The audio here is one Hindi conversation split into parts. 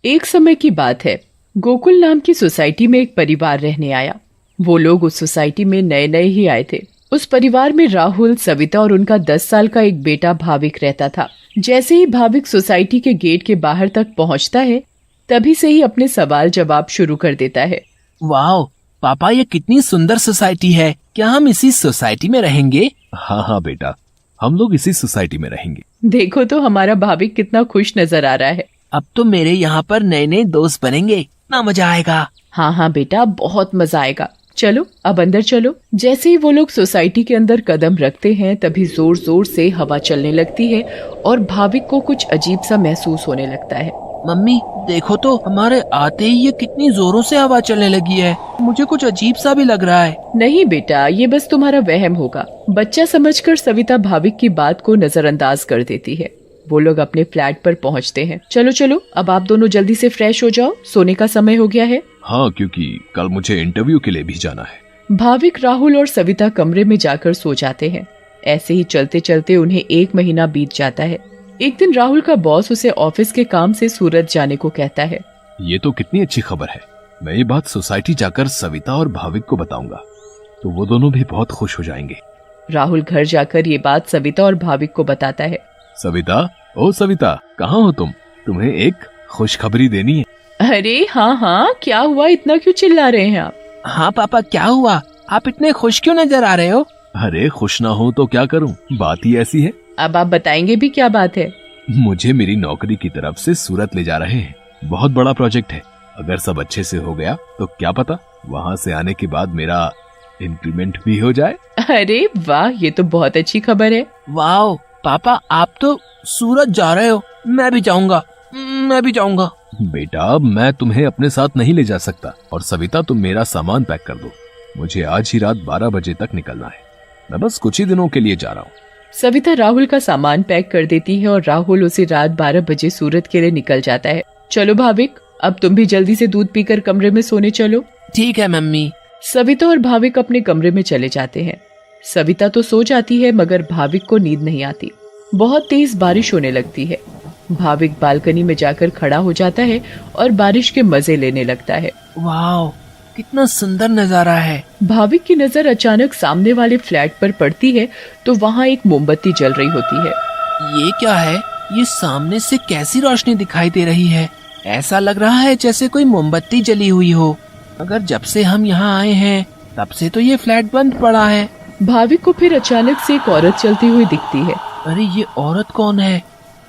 एक समय की बात है। गोकुल नाम की सोसाइटी में एक परिवार रहने आया। वो लोग उस सोसाइटी में नए नए ही आए थे। उस परिवार में राहुल, सविता और उनका 10 साल का एक बेटा भाविक रहता था। जैसे ही भाविक सोसाइटी के गेट के बाहर तक पहुंचता है, तभी से ही अपने सवाल जवाब शुरू कर देता है। वाह पापा, ये कितनी सुंदर सोसाइटी है। क्या हम इसी सोसाइटी में रहेंगे? हाँ हाँ बेटा, हम लोग इसी सोसाइटी में रहेंगे। देखो तो हमारा भाविक कितना खुश नजर आ रहा है। अब तो मेरे यहाँ पर नए नए दोस्त बनेंगे, ना मजा आएगा। हाँ हाँ बेटा, बहुत मजा आएगा। चलो अब अंदर चलो। जैसे ही वो लोग सोसाइटी के अंदर कदम रखते हैं, तभी जोर जोर से हवा चलने लगती है और भाविक को कुछ अजीब सा महसूस होने लगता है। मम्मी देखो तो, हमारे आते ही ये कितनी जोरों से हवा चलने लगी है। मुझे कुछ अजीब सा भी लग रहा है। नहीं बेटा, ये बस तुम्हारा वहम होगा। बच्चा समझकर सविता भाविक की बात को नजरअंदाज कर देती है। वो लोग अपने फ्लैट पर पहुंचते हैं। चलो चलो, अब आप दोनों जल्दी से फ्रेश हो जाओ, सोने का समय हो गया है। हाँ, क्योंकि कल मुझे इंटरव्यू के लिए भी जाना है। भाविक, राहुल और सविता कमरे में जाकर सो जाते हैं। ऐसे ही चलते चलते उन्हें 1 महीना बीत जाता है। एक दिन राहुल का बॉस उसे ऑफिस के काम से सूरत जाने को कहता है। ये तो कितनी अच्छी खबर है। मैं ये बात सोसाइटी जाकर सविता और भाविक को बताऊंगा, तो वो दोनों भी बहुत खुश हो जाएंगे। राहुल घर जाकर ये बात सविता और भाविक को बताता है। सविता, ओ सविता, कहाँ हो तुम? तुम्हें एक खुशखबरी देनी है। अरे हाँ हाँ, क्या हुआ? इतना क्यों चिल्ला रहे हैं आप? हाँ पापा, क्या हुआ? आप इतने खुश क्यों नजर आ रहे हो? अरे खुश ना हो तो क्या करूं, बात ही ऐसी है। अब आप बताएंगे भी, क्या बात है? मुझे मेरी नौकरी की तरफ से सूरत ले जा रहे हैं। बहुत बड़ा प्रोजेक्ट है। अगर सब अच्छे से हो गया तो क्या पता वहाँ से आने के बाद मेरा इंक्रीमेंट भी हो जाए। अरे वाह, ये तो बहुत अच्छी खबर है। वाह पापा, आप तो सूरत जा रहे हो। मैं भी जाऊंगा, मैं भी जाऊंगा। बेटा, मैं तुम्हें अपने साथ नहीं ले जा सकता। और सविता, तुम मेरा सामान पैक कर दो। मुझे आज ही रात 12 बजे तक निकलना है। मैं बस कुछ ही दिनों के लिए जा रहा हूँ। सविता राहुल का सामान पैक कर देती है और राहुल उसे रात 12 बजे सूरत के लिए निकल जाता है। चलो भाविक, अब तुम भी जल्दी से दूध पीकर कमरे में सोने चलो। ठीक है मम्मी। सविता और भाविक अपने कमरे में चले जाते हैं। सविता तो सो जाती है, मगर भाविक को नींद नहीं आती। बहुत तेज बारिश होने लगती है। भाविक बालकनी में जाकर खड़ा हो जाता है और बारिश के मजे लेने लगता है। वाह, कितना सुंदर नजारा है। भाविक की नजर अचानक सामने वाले फ्लैट पर पड़ती है, तो वहाँ एक मोमबत्ती जल रही होती है। ये क्या है? ये सामने से कैसी रोशनी दिखाई दे रही है? ऐसा लग रहा है जैसे कोई मोमबत्ती जली हुई हो। अगर जब से हम यहाँ आए हैं तब से तो ये फ्लैट बंद पड़ा है। भाविक को फिर अचानक से एक औरत चलती हुई दिखती है। अरे ये औरत कौन है?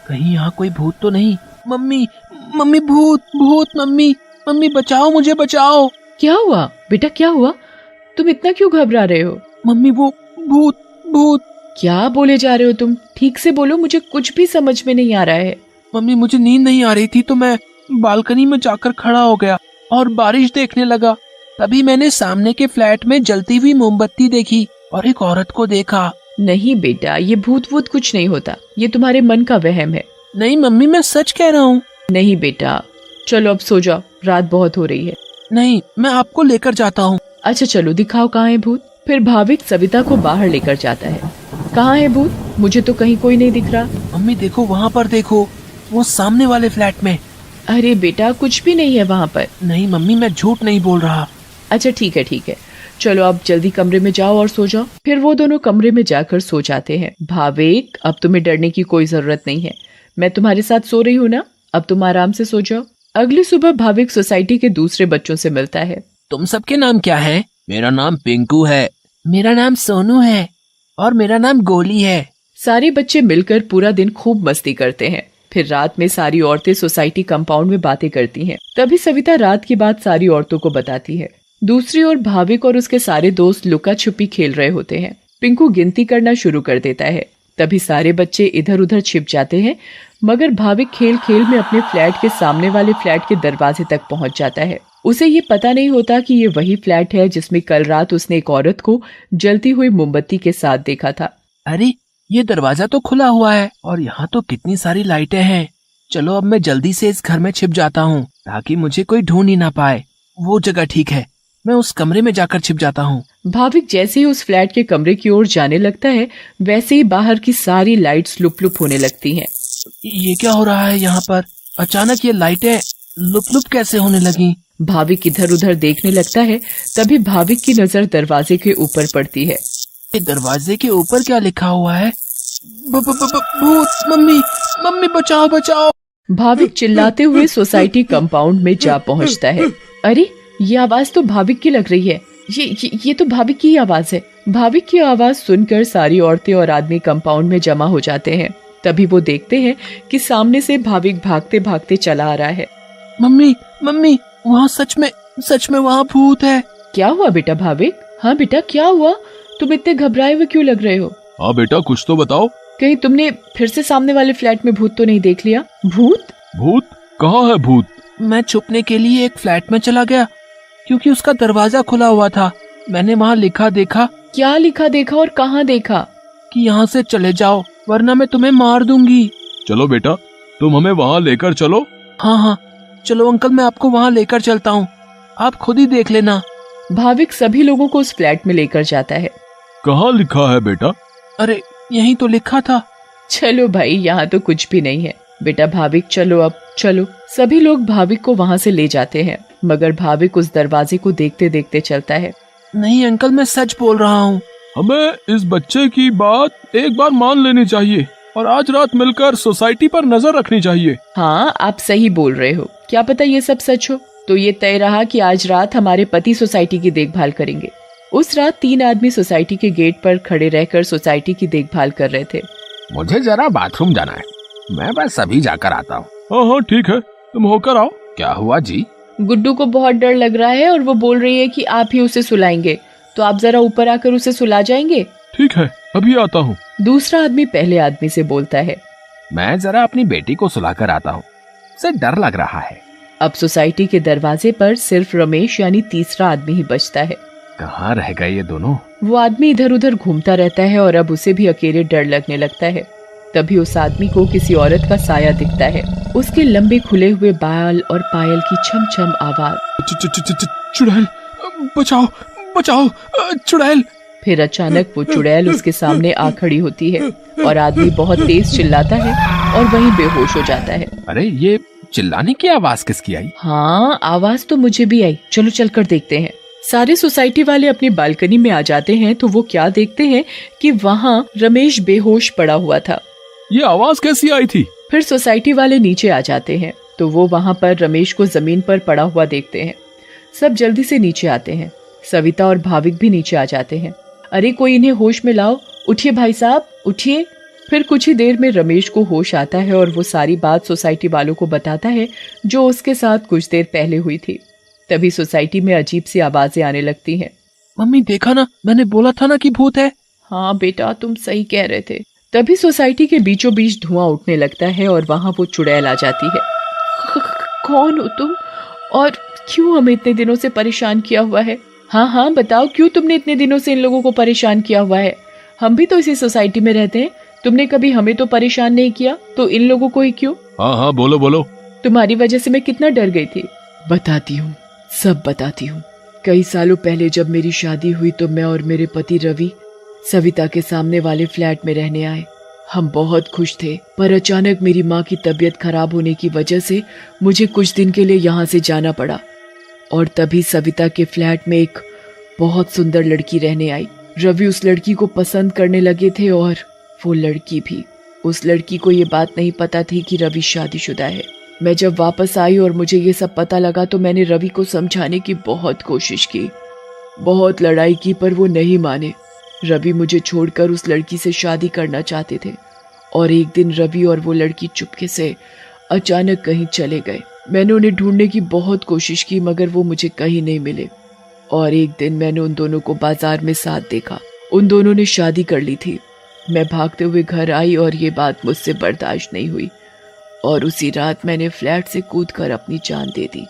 कहीं यहाँ कोई भूत तो नहीं? मम्मी, मम्मी, भूत, भूत, मम्मी, मम्मी बचाओ, मुझे बचाओ। क्या हुआ बेटा, क्या हुआ? तुम इतना क्यों घबरा रहे हो? मम्मी, वो भूत, भूत। क्या बोले जा रहे हो तुम? ठीक से बोलो, मुझे कुछ भी समझ में नहीं आ रहा है। मम्मी, मुझे नींद नहीं आ रही थी तो मैं बालकनी में जाकर खड़ा हो गया और बारिश देखने लगा। तभी मैंने सामने के फ्लैट में जलती हुई मोमबत्ती देखी और एक औरत को देखा। नहीं बेटा, ये भूत वूत कुछ नहीं होता। ये तुम्हारे मन का वहम है। नहीं मम्मी, मैं सच कह रहा हूँ। नहीं बेटा, चलो अब सो जाओ, रात बहुत हो रही है। नहीं, मैं आपको लेकर जाता हूँ। अच्छा चलो, दिखाओ कहाँ है भूत। फिर भाविक सविता को बाहर लेकर जाता है। कहाँ है भूत? मुझे तो कहीं कोई नहीं दिख रहा। मम्मी देखो, वहाँ पर देखो, वो सामने वाले फ्लैट में। अरे बेटा, कुछ भी नहीं है वहाँ पर। नहीं मम्मी, मैं झूठ नहीं बोल रहा। अच्छा ठीक है ठीक है, चलो अब जल्दी कमरे में जाओ और सो जाओ। फिर वो दोनों कमरे में जाकर सो जाते हैं। भाविक, अब तुम्हें डरने की कोई जरूरत नहीं है। मैं तुम्हारे साथ सो रही हूँ ना, अब तुम आराम से सो जाओ। अगली सुबह भाविक सोसाइटी के दूसरे बच्चों से मिलता है। तुम सबके नाम क्या है? मेरा नाम पिंकू है। मेरा नाम सोनू है। और मेरा नाम गोली है। सारे बच्चे मिलकर पूरा दिन खूब मस्ती करते हैं। फिर रात में सारी औरतें सोसाइटी कंपाउंड में बातें करती हैं। तभी सविता रात की बात सारी औरतों को बताती है। दूसरी ओर भाविक और उसके सारे दोस्त लुका छुपी खेल रहे होते हैं। पिंकू गिनती करना शुरू कर देता है। तभी सारे बच्चे इधर उधर छिप जाते हैं, मगर भाविक खेल खेल में अपने फ्लैट के सामने वाले फ्लैट के दरवाजे तक पहुंच जाता है। उसे ये पता नहीं होता कि ये वही फ्लैट है जिसमें कल रात उसने एक औरत को जलती हुई मोमबत्ती के साथ देखा था। अरे, ये दरवाजा तो खुला हुआ है और यहाँ तो कितनी सारी लाइटें हैं। चलो अब मैं जल्दी से इस घर में छिप जाता हूँ ताकि मुझे कोई ढूंढ ही ना पाए। वो जगह ठीक है, मैं उस कमरे में जाकर छिप जाता हूँ। भाविक जैसे ही उस फ्लैट के कमरे की ओर जाने लगता है, वैसे ही बाहर की सारी लाइट्स लुप लुप होने लगती हैं। ये क्या हो रहा है यहाँ पर? अचानक ये लाइटें लुप लुप कैसे होने लगी? भाविक इधर उधर देखने लगता है। तभी भाविक की नजर दरवाजे के ऊपर पड़ती है। ये दरवाजे के ऊपर क्या लिखा हुआ है? भूत! मम्मी, मम्मी बचाओ बचाओ! भाविक चिल्लाते हुए सोसाइटी कंपाउंड में जा पहुंचता है। अरे, ये आवाज तो भाविक की लग रही है। ये तो भाविक की ही आवाज है। भाविक की आवाज सुनकर सारी औरतें और आदमी कंपाउंड में जमा हो जाते हैं। तभी वो देखते हैं कि सामने से भाविक भागते भागते चला आ रहा है। मम्मी, मम्मी, वहाँ सच में वहाँ भूत है। क्या हुआ बेटा भाविक? हाँ बेटा, क्या हुआ? तुम इतने घबराए हुए क्यों लग रहे हो? हाँ बेटा, कुछ तो बताओ। कहीं तुमने फिर से सामने वाले फ्लैट में भूत तो नहीं देख लिया? भूत? भूत? कहाँ है भूत? मैं छुपने के लिए एक फ्लैट में चला गया क्योंकि उसका दरवाजा खुला हुआ था। मैंने वहाँ लिखा देखा। क्या लिखा देखा और कहाँ देखा? कि यहाँ से चले जाओ वरना मैं तुम्हें मार दूंगी। चलो बेटा, तुम हमें वहाँ लेकर चलो। हाँ, चलो अंकल, मैं आपको वहाँ लेकर चलता हूँ, आप खुद ही देख लेना। भाविक सभी लोगों को उस फ्लैट में लेकर जाता है। कहाँ लिखा है बेटा? अरे, यहीं तो लिखा था। चलो भाई, यहाँ तो कुछ भी नहीं है। बेटा भाविक, चलो अब चलो। सभी लोग भाविक को वहाँ से ले जाते हैं, मगर भाविक उस दरवाजे को देखते देखते चलता है। नहीं अंकल, मैं सच बोल रहा हूँ। हमें इस बच्चे की बात एक बार मान लेनी चाहिए और आज रात मिलकर सोसाइटी पर नजर रखनी चाहिए। हाँ, आप सही बोल रहे हो। क्या पता ये सब सच हो। तो ये तय रहा कि आज रात हमारे पति सोसाइटी की देखभाल करेंगे। उस रात 3 आदमी सोसाइटी के गेट पर खड़े रहकर सोसाइटी की देखभाल कर रहे थे। मुझे जरा बाथरूम जाना है, मैं बस अभी जाकर आता हूँ। हाँ ठीक है, तुम होकर आओ। क्या हुआ जी? गुड्डू को बहुत डर लग रहा है और वो बोल रही है कि आप ही उसे सुलाएंगे, तो आप जरा ऊपर आकर उसे सुला जाएंगे? ठीक है, अभी आता हूँ। दूसरा आदमी पहले आदमी से बोलता है। मैं जरा अपनी बेटी को सुलाकर आता हूँ, उसे डर लग रहा है। अब सोसाइटी के दरवाजे पर सिर्फ रमेश यानी तीसरा आदमी ही बचता है। कहाँ रह गए ये दोनों? वो आदमी इधर उधर घूमता रहता है और अब उसे भी अकेले डर लगने लगता है। तभी उस आदमी को किसी औरत का साया दिखता है। उसके लंबे खुले हुए बाल और पायल की छम छम आवाज। चुड़ैल, बचाओ बचाओ, चुड़ैल। फिर अचानक वो चुड़ैल उसके सामने आ खड़ी होती है और आदमी बहुत तेज चिल्लाता है और वहीं बेहोश हो जाता है। अरे, ये चिल्लाने की आवाज किसकी आई? हाँ, आवाज तो मुझे भी आई। चलो चलकर देखते हैं। सारे सोसाइटी वाले अपनी बालकनी में आ जाते हैं तो वो क्या देखते हैं कि वहाँ रमेश बेहोश पड़ा हुआ था। ये आवाज कैसी आई थी? फिर सोसाइटी वाले नीचे आ जाते हैं तो वो वहाँ पर रमेश को जमीन पर पड़ा हुआ देखते हैं। सब जल्दी से नीचे आते हैं। सविता और भाविक भी नीचे आ जाते हैं। अरे, कोई इन्हें होश में लाओ। उठिए भाई साहब, उठिए। फिर कुछ ही देर में रमेश को होश आता है और वो सारी बात सोसाइटी वालों को बताता है जो उसके साथ कुछ देर पहले हुई थी। तभी सोसाइटी में अजीब सी आवाजें आने लगती हैं। मम्मी, देखा ना, मैंने बोला था ना कि भूत है। हाँ बेटा, तुम सही कह रहे थे। तभी सोसाइटी के बीचों बीच धुआं उठने लगता है और वहाँ वो चुड़ैल आ जाती है। कौन हो तुम और क्यों हमें इतने दिनों से परेशान किया हुआ है? हाँ, बताओ, क्यों तुमने इतने दिनों से इन लोगों को परेशान किया हुआ है? हम भी तो इसी सोसाइटी में रहते हैं। तुमने कभी हमें तो परेशान नहीं किया, तो इन लोगों को ही क्यों? हाँ, बोलो बोलो। तुम्हारी वजह से मैं कितना डर गई थी। बताती हूँ, सब बताती हूँ। कई सालों पहले जब मेरी शादी हुई तो मैं और मेरे पति रवि सविता के सामने वाले फ्लैट में रहने आए। हम बहुत खुश थे, पर अचानक मेरी माँ की तबीयत खराब होने की वजह से मुझे कुछ दिन के लिए यहाँ से जाना पड़ा। और तभी सविता के फ्लैट में एक बहुत सुंदर लड़की रहने आई। रवि उस लड़की को पसंद करने लगे थे और वो लड़की भी। उस लड़की को ये बात नहीं पता थी कि रवि शादीशुदा है। मैं जब वापस आई और मुझे ये सब पता लगा तो मैंने रवि को समझाने की बहुत कोशिश की, बहुत लड़ाई की, पर वो नहीं माने। रवि मुझे छोड़कर उस लड़की से शादी करना चाहते थे और एक दिन रवि और वो लड़की चुपके से अचानक कहीं चले गए। मैंने उन्हें ढूंढने की बहुत कोशिश की मगर वो मुझे कहीं नहीं मिले। और एक दिन मैंने उन दोनों को बाजार में साथ देखा। उन दोनों ने शादी कर ली थी। मैं भागते हुए घर आई और ये बात मुझसे बर्दाश्त नहीं हुई और उसी रात मैंने फ्लैट से कूदकर अपनी जान दे दी।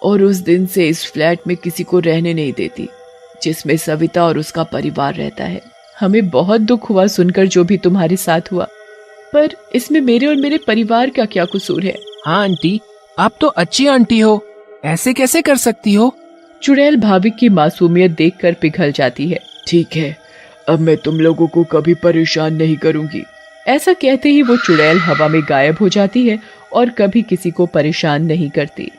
और उस दिन से इस फ्लैट में किसी को रहने नहीं देती जिसमें सविता और उसका परिवार रहता है। हमें बहुत दुख हुआ सुनकर जो भी तुम्हारे साथ हुआ, पर इसमें मेरे और मेरे परिवार का क्या कसूर है? हाँ आंटी, आप तो अच्छी आंटी हो, ऐसे कैसे कर सकती हो? चुड़ैल भाविक की मासूमियत देखकर पिघल जाती है। ठीक है, अब मैं तुम लोगों को कभी परेशान नहीं करूंगी। ऐसा कहते ही वो चुड़ैल हवा में गायब हो जाती है और कभी किसी को परेशान नहीं करती।